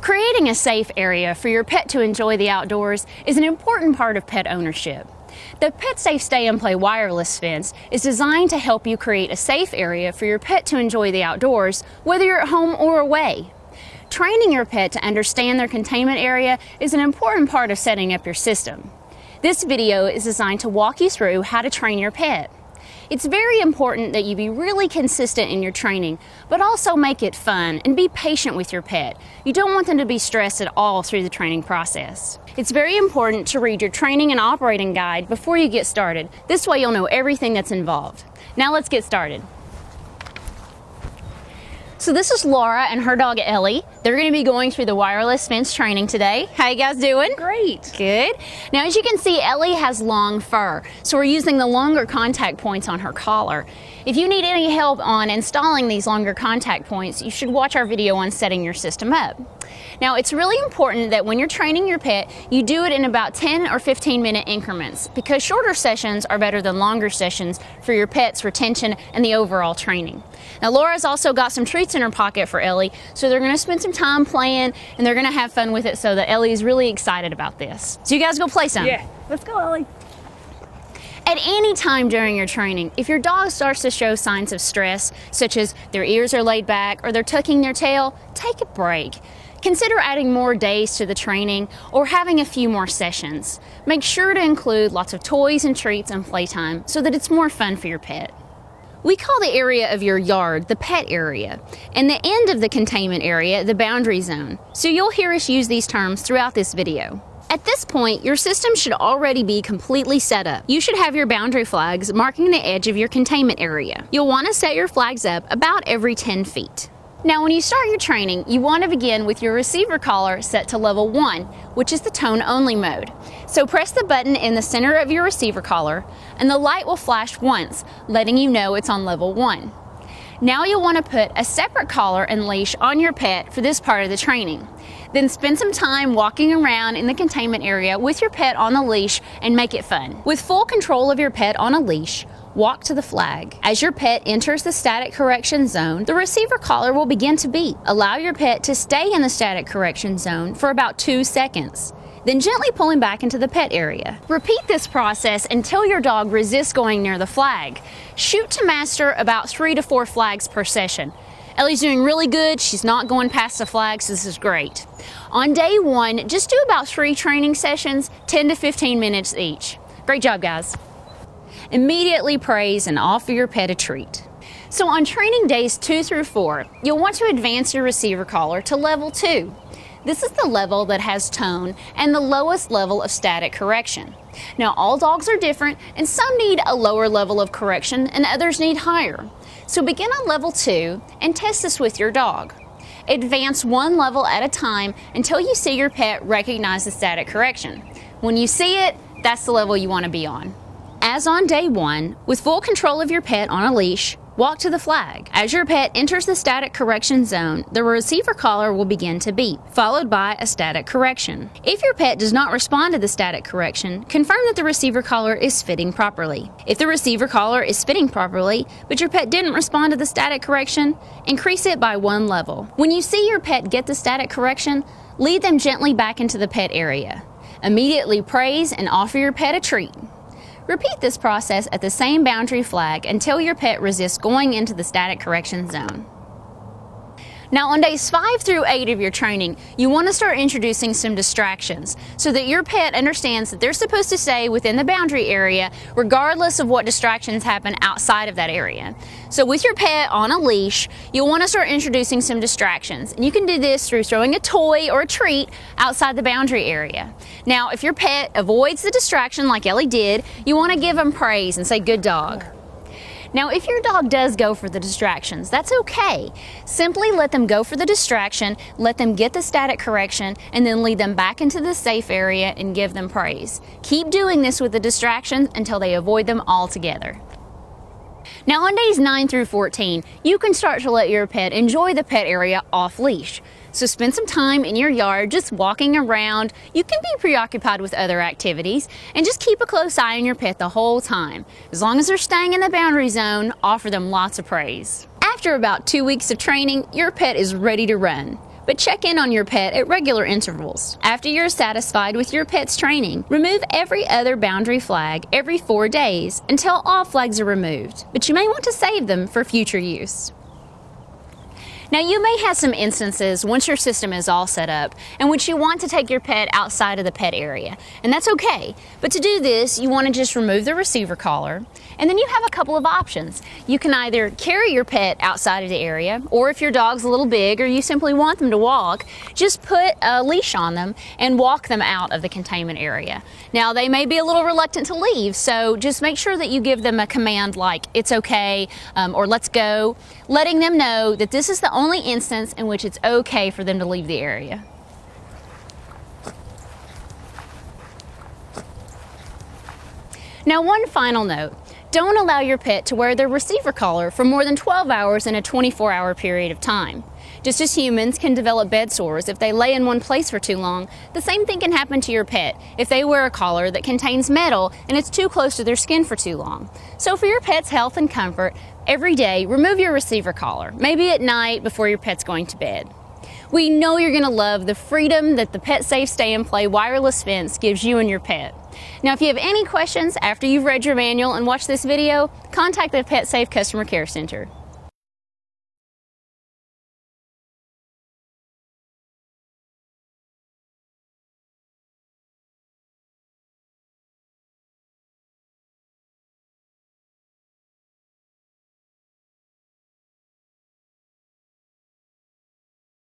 Creating a safe area for your pet to enjoy the outdoors is an important part of pet ownership. The PetSafe Stay and Play wireless fence is designed to help you create a safe area for your pet to enjoy the outdoors, whether you're at home or away. Training your pet to understand their containment area is an important part of setting up your system. This video is designed to walk you through how to train your pet. It's very important that you be really consistent in your training, but also make it fun and be patient with your pet. You don't want them to be stressed at all through the training process. It's very important to read your training and operating guide before you get started. This way you'll know everything that's involved. Now let's get started. So this is Laura and her dog Ellie. They're going to be going through the wireless fence training today. How you guys doing? Great. Good. Now as you can see, Ellie has long fur, so we're using the longer contact points on her collar. If you need any help on installing these longer contact points, you should watch our video on setting your system up. Now it's really important that when you're training your pet, you do it in about 10 or 15 minute increments, because shorter sessions are better than longer sessions for your pet's retention and the overall training. Now Laura's also got some treats in her pocket for Ellie, so they're going to spend some time playing and they're going to have fun with it, so that Ellie is really excited about this. So you guys go play some. Yeah, let's go, Ellie. At any time during your training, if your dog starts to show signs of stress, such as their ears are laid back or they're tucking their tail, take a break. Consider adding more days to the training or having a few more sessions. Make sure to include lots of toys and treats and playtime so that it's more fun for your pet. We call the area of your yard the pet area, and the end of the containment area the boundary zone, so you'll hear us use these terms throughout this video. At this point, your system should already be completely set up. You should have your boundary flags marking the edge of your containment area. You'll want to set your flags up about every 10 feet. Now when you start your training, you want to begin with your receiver collar set to level 1, which is the tone only mode. So press the button in the center of your receiver collar and the light will flash once, letting you know it's on level 1. Now you'll want to put a separate collar and leash on your pet for this part of the training. Then spend some time walking around in the containment area with your pet on the leash and make it fun. With full control of your pet on a leash, walk to the flag. As your pet enters the static correction zone, the receiver collar will begin to beep. Allow your pet to stay in the static correction zone for about 2 seconds. Then gently pull him back into the pet area. Repeat this process until your dog resists going near the flag. Shoot to master about 3 to 4 flags per session. Ellie's doing really good. She's not going past the flags. This is great. On day 1, just do about 3 training sessions, 10 to 15 minutes each. Great job, guys. Immediately praise and offer your pet a treat. So on training days 2 through 4, you'll want to advance your receiver collar to level 2. This is the level that has tone and the lowest level of static correction. Now all dogs are different and some need a lower level of correction and others need higher. So begin on level 2 and test this with your dog. Advance 1 level at a time until you see your pet recognize the static correction. When you see it, that's the level you want to be on. As on day 1, with full control of your pet on a leash, walk to the flag. As your pet enters the static correction zone, the receiver collar will begin to beep, followed by a static correction. If your pet does not respond to the static correction, confirm that the receiver collar is fitting properly. If the receiver collar is fitting properly, but your pet didn't respond to the static correction, increase it by 1 level. When you see your pet get the static correction, lead them gently back into the pet area. Immediately praise and offer your pet a treat. Repeat this process at the same boundary flag until your pet resists going into the static correction zone. Now on days 5 through 8 of your training, you want to start introducing some distractions so that your pet understands that they're supposed to stay within the boundary area regardless of what distractions happen outside of that area. So with your pet on a leash, you'll want to start introducing some distractions. And you can do this through throwing a toy or a treat outside the boundary area. Now if your pet avoids the distraction like Ellie did, you want to give them praise and say, "Good dog." Now if your dog does go for the distractions, that's okay. Simply let them go for the distraction, let them get the static correction, and then lead them back into the safe area and give them praise. Keep doing this with the distractions until they avoid them altogether. Now on days 9 through 14, you can start to let your pet enjoy the pet area off leash. So spend some time in your yard just walking around. You can be preoccupied with other activities and just keep a close eye on your pet the whole time. As long as they're staying in the boundary zone, offer them lots of praise. After about 2 weeks of training, your pet is ready to run. but check in on your pet at regular intervals. After you're satisfied with your pet's training, remove every other boundary flag every 4 days until all flags are removed, but you may want to save them for future use. Now, you may have some instances once your system is all set up in which you want to take your pet outside of the pet area, and that's okay. But to do this, you want to just remove the receiver collar, and then you have a couple of options. You can either carry your pet outside of the area, or if your dog's a little big or you simply want them to walk, just put a leash on them and walk them out of the containment area. Now, they may be a little reluctant to leave, so just make sure that you give them a command like, "It's okay," or "Let's go," letting them know that this is the only instance in which it's okay for them to leave the area. Now, one final note. Don't allow your pet to wear their receiver collar for more than 12 hours in a 24-hour period of time. Just as humans can develop bed sores if they lay in one place for too long, the same thing can happen to your pet if they wear a collar that contains metal and it's too close to their skin for too long. So for your pet's health and comfort, every day remove your receiver collar, maybe at night before your pet's going to bed. We know you're going to love the freedom that the PetSafe Stay and Play wireless fence gives you and your pet. Now, if you have any questions after you've read your manual and watched this video, contact the PetSafe Customer Care Center.